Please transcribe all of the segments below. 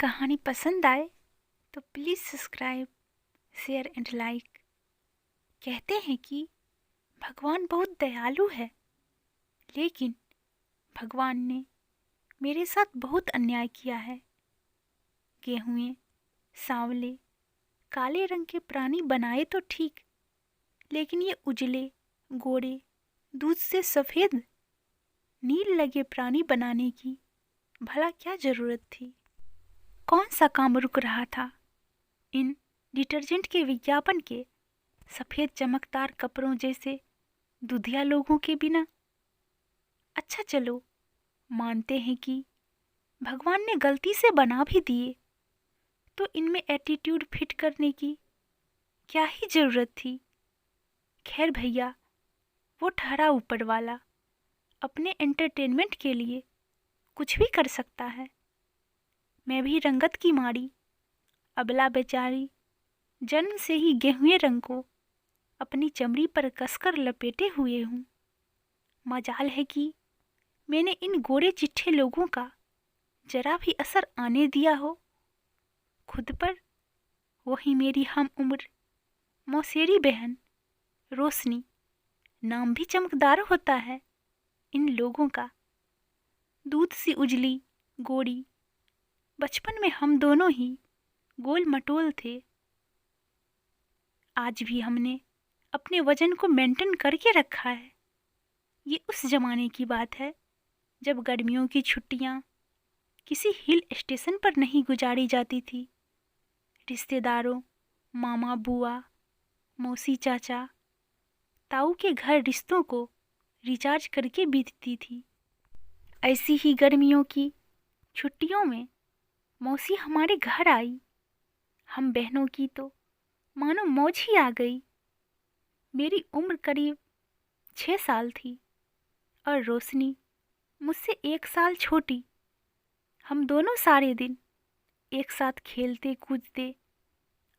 कहानी पसंद आए तो please subscribe, share and like. कहते हैं कि भगवान बहुत दयालु है, लेकिन भगवान ने मेरे साथ बहुत अन्याय किया है। गेहुए, सांवले, काले रंग के प्राणी बनाए तो ठीक, लेकिन ये उजले, गोरे, दूध से सफ़ेद, नील लगे प्राणी बनाने की भला क्या ज़रूरत थी? कौन सा काम रुक रहा था इन डिटर्जेंट के विज्ञापन के सफ़ेद चमकदार कपड़ों जैसे दुधिया लोगों के बिना? अच्छा चलो, मानते हैं कि भगवान ने गलती से बना भी दिए, तो इनमें एटीट्यूड फिट करने की क्या ही ज़रूरत थी? खैर भैया, वो ठहरा ऊपर वाला अपने एंटरटेनमेंट के लिए कुछ भी कर सकता है। मैं भी रंगत की मारी, अबला बेचारी, जन्म से ही गेहुए रंग को अपनी चमड़ी पर कसकर लपेटे हुए हूँ। मजाल है कि मैंने इन गोरे चिट्ठे लोगों का जरा भी असर आने दिया हो खुद पर। वही मेरी हम उम्र मौसेरी बहन रोशनी, नाम भी चमकदार होता है इन लोगों का। दूध सी उजली, गोरी, बचपन में हम दोनों ही गोल मटोल थे। आज भी हमने अपने वजन को मेंटेन करके रखा है। ये उस जमाने की बात है जब गर्मियों की छुट्टियां किसी हिल स्टेशन पर नहीं गुजारी जाती थी। रिश्तेदारों, मामा बुआ, मौसी चाचा, ताऊ के घर रिश्तों को रिचार्ज करके बीतती थी। ऐसी ही गर्मियों की छुट्टियों में मौसी हमारे घर आई। हम बहनों की तो मानो मौज ही आ गई। मेरी उम्र करीब 6 साल थी और रोशनी मुझसे 1 साल छोटी। हम दोनों सारे दिन एक साथ खेलते कूदते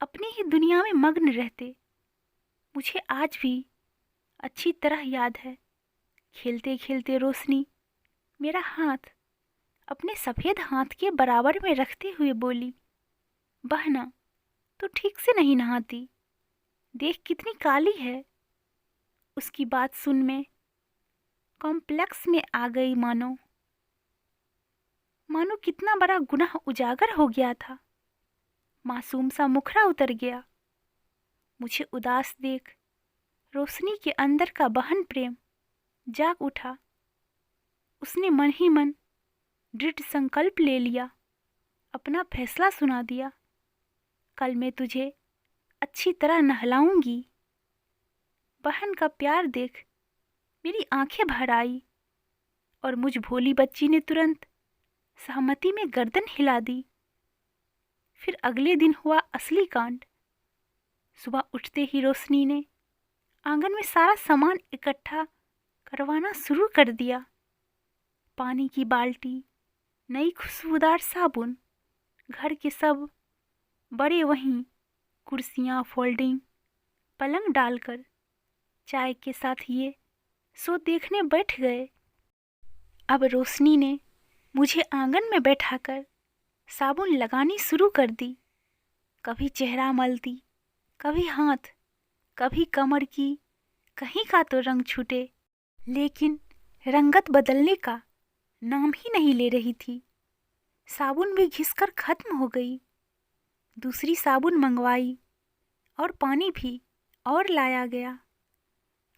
अपनी ही दुनिया में मग्न रहते। मुझे आज भी अच्छी तरह याद है, खेलते खेलते रोशनी मेरा हाथ अपने सफ़ेद हाथ के बराबर में रखते हुए बोली, बहना तू ठीक से नहीं नहाती, देख कितनी काली है। उसकी बात सुन मैं कॉम्प्लेक्स में आ गई। मानो मानो कितना बड़ा गुनाह उजागर हो गया था। मासूम सा मुखड़ा उतर गया। मुझे उदास देख रोशनी के अंदर का बहन प्रेम जाग उठा। उसने मन ही मन दृढ़ संकल्प ले लिया, अपना फैसला सुना दिया। कल मैं तुझे अच्छी तरह नहलाऊंगी। बहन का प्यार देख मेरी आंखें भर आई और मुझ भोली बच्ची ने तुरंत सहमति में गर्दन हिला दी। फिर अगले दिन हुआ असली कांड। सुबह उठते ही रोशनी ने आंगन में सारा सामान इकट्ठा करवाना शुरू कर दिया। पानी की बाल्टी, नई खुशबूदार साबुन, घर के सब बड़े वहीं कुर्सियाँ, फोल्डिंग, पलंग डालकर चाय के साथ ये सो देखने बैठ गए। अब रोशनी ने मुझे आंगन में बैठाकर साबुन लगानी शुरू कर दी। कभी चेहरा मलती, कभी हाथ, कभी कमर की कहीं का तो रंग छूटे, लेकिन रंगत बदलने का नाम ही नहीं ले रही थी। साबुन भी घिसकर खत्म हो गई। दूसरी साबुन मंगवाई और पानी भी और लाया गया।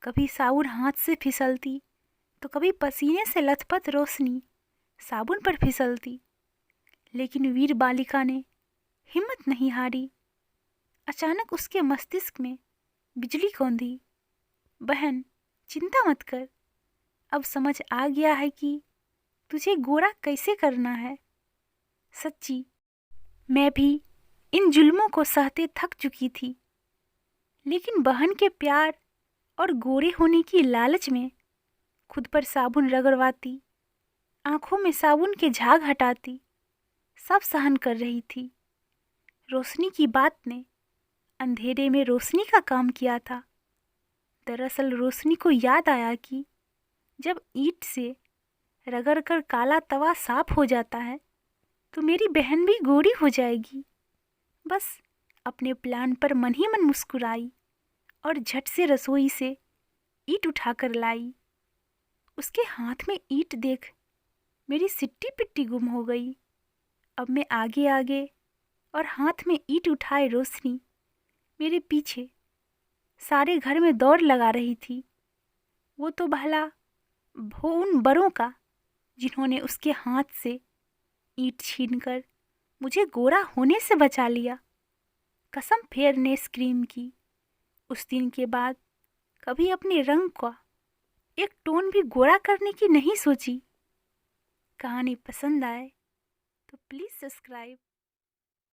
कभी साबुन हाथ से फिसलती तो कभी पसीने से लथपथ रोशनी साबुन पर फिसलती, लेकिन वीर बालिका ने हिम्मत नहीं हारी। अचानक उसके मस्तिष्क में बिजली कौंधी। बहन चिंता मत कर, अब समझ आ गया है कि तुझे गोरा कैसे करना है। सच्ची मैं भी इन जुल्मों को सहते थक चुकी थी, लेकिन बहन के प्यार और गोरे होने की लालच में खुद पर साबुन रगड़वाती, आंखों में साबुन के झाग हटाती, सब सहन कर रही थी। रोशनी की बात ने अंधेरे में रोशनी का काम किया था। दरअसल रोशनी को याद आया कि जब ईंट से रगड़कर काला तवा साफ हो जाता है तो मेरी बहन भी गोरी हो जाएगी। बस अपने प्लान पर मन ही मन मुस्कुराई और झट से रसोई से ईंट उठाकर लाई। उसके हाथ में ईंट देख मेरी सिट्टी पिट्टी गुम हो गई। अब मैं आगे आगे और हाथ में ईंट उठाए रोशनी मेरे पीछे सारे घर में दौड़ लगा रही थी। वो तो भला वो उन बड़ों का जिन्होंने उसके हाथ से ईंट छीनकर मुझे गोरा होने से बचा लिया। कसम फेयरनेस क्रीम की। उस दिन के बाद कभी अपने रंग का एक टोन भी गोरा करने की नहीं सोची। कहानी पसंद आए तो प्लीज़ सब्सक्राइब।